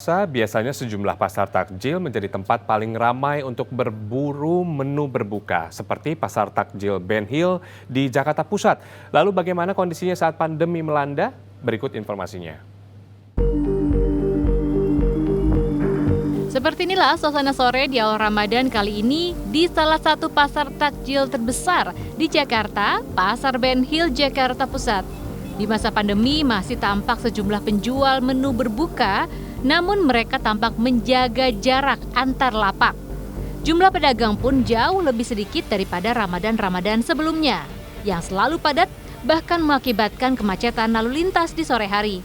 Biasanya sejumlah pasar takjil menjadi tempat paling ramai untuk berburu menu berbuka, seperti pasar takjil Ben Hill di Jakarta Pusat. Lalu bagaimana kondisinya saat pandemi melanda? Berikut informasinya. Seperti inilah suasana sore di awal Ramadan kali ini di salah satu pasar takjil terbesar di Jakarta, Pasar Ben Hill, Jakarta Pusat. Di masa pandemi masih tampak sejumlah penjual menu berbuka, namun mereka tampak menjaga jarak antar lapak. Jumlah pedagang pun jauh lebih sedikit daripada Ramadan-Ramadan sebelumnya, yang selalu padat bahkan mengakibatkan kemacetan lalu lintas di sore hari.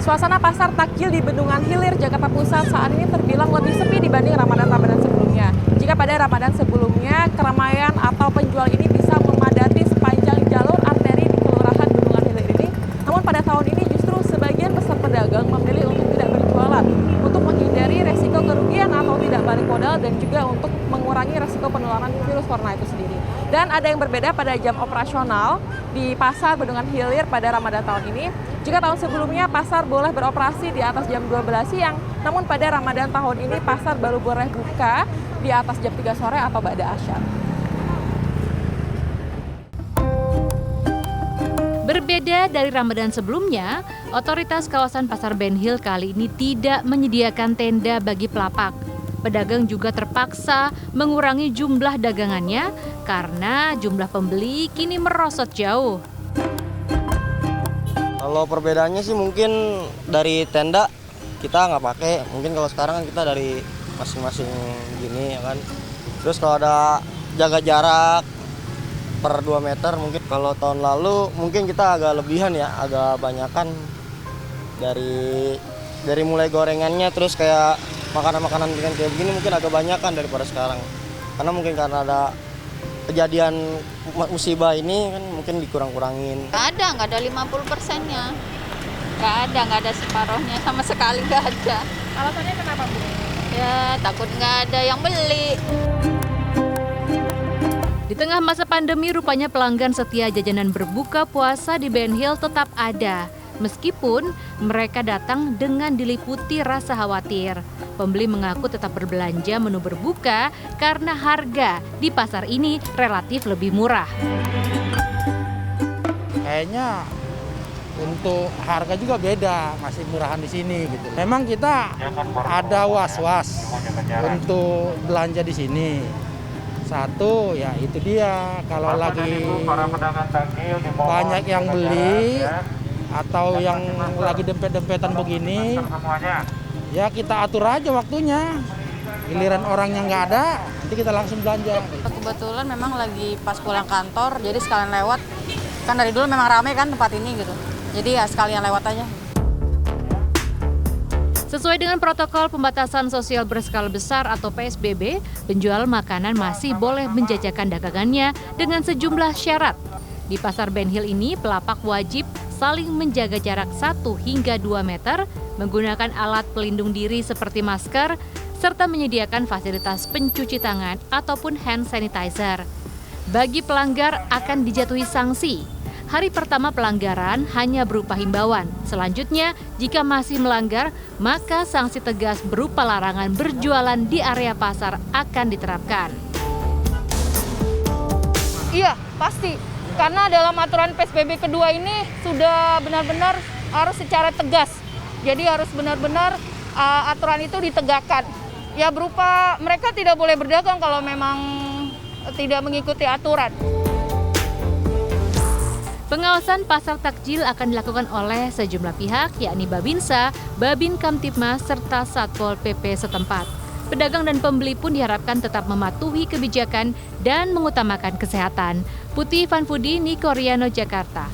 Suasana pasar takjil di Bendungan Hilir, Jakarta Pusat saat ini terbilang lebih sepi dibanding Ramadan-Ramadan sebelumnya. Jika pada Ramadan sebelumnya, keramaian atau penjual ini bisa memadati sepanjang jalur arteri di Kelurahan Bendungan Hilir ini. Namun pada tahun ini justru sebagian besar pedagang memilih untuk tidak berjualan, untuk menghindari resiko kerugian atau tidak balik modal dan juga untuk mengurangi resiko penularan virus corona itu sendiri. Dan ada yang berbeda pada jam operasional di Pasar Bendungan Hilir pada Ramadan tahun ini. Jika tahun sebelumnya pasar boleh beroperasi di atas jam 12 siang, namun pada Ramadan tahun ini pasar baru boleh buka di atas jam 3 sore atau ba'da asyar. Berbeda dari Ramadan sebelumnya, otoritas kawasan Pasar Ben Hill kali ini tidak menyediakan tenda bagi pelapak. Pedagang juga terpaksa mengurangi jumlah dagangannya karena jumlah pembeli kini merosot jauh. Kalau perbedaannya sih mungkin dari tenda kita nggak pakai, mungkin kalau sekarang kan kita dari masing-masing gini ya kan. Terus kalau ada jaga jarak per 2 meter, mungkin kalau tahun lalu mungkin kita agak lebihan ya, agak banyakan dari mulai gorengannya, terus kayak makanan-makanan kayak begini mungkin agak banyakan daripada sekarang. Karena mungkin karena ada kejadian musibah ini kan mungkin dikurang-kurangin. Nggak ada 50%-nya. Nggak ada separohnya, sama sekali nggak ada. Alasannya kenapa, Bu? Ya, takut nggak ada yang beli. Di tengah masa pandemi, rupanya pelanggan setia jajanan berbuka puasa di Ben Hill tetap ada. Meskipun mereka datang dengan diliputi rasa khawatir. Pembeli mengaku tetap berbelanja menu berbuka karena harga di pasar ini relatif lebih murah. Kayaknya untuk harga juga beda, masih murahan di sini gitu. Memang kita ada was-was untuk belanja di sini. Satu, ya itu dia, kalau lagi banyak yang beli atau yang lagi dempet-dempetan begini, ya kita atur aja waktunya. Giliran orangnya nggak ada, nanti kita langsung belanja. Kebetulan memang lagi pas pulang kantor, jadi sekalian lewat. Kan dari dulu memang ramai kan tempat ini gitu. Jadi ya sekalian lewat aja. Sesuai dengan protokol pembatasan sosial berskala besar atau PSBB, penjual makanan masih boleh menjajakan dagangannya dengan sejumlah syarat. Di Pasar Ben Hill ini, pelapak wajib saling menjaga jarak 1 hingga 2 meter, menggunakan alat pelindung diri seperti masker, serta menyediakan fasilitas pencuci tangan ataupun hand sanitizer. Bagi pelanggar akan dijatuhi sanksi. Hari pertama pelanggaran hanya berupa himbauan. Selanjutnya, jika masih melanggar, maka sanksi tegas berupa larangan berjualan di area pasar akan diterapkan. Iya, pasti. Karena dalam aturan PSBB kedua ini sudah benar-benar harus secara tegas. Jadi harus benar-benar aturan itu ditegakkan. Ya berupa mereka tidak boleh berdagang kalau memang tidak mengikuti aturan. Pengawasan pasar takjil akan dilakukan oleh sejumlah pihak, yakni Babinsa, Babin Kamtibmas, serta Satpol PP setempat. Pedagang dan pembeli pun diharapkan tetap mematuhi kebijakan dan mengutamakan kesehatan. Putih Vanfudi, Niko Riano, Jakarta.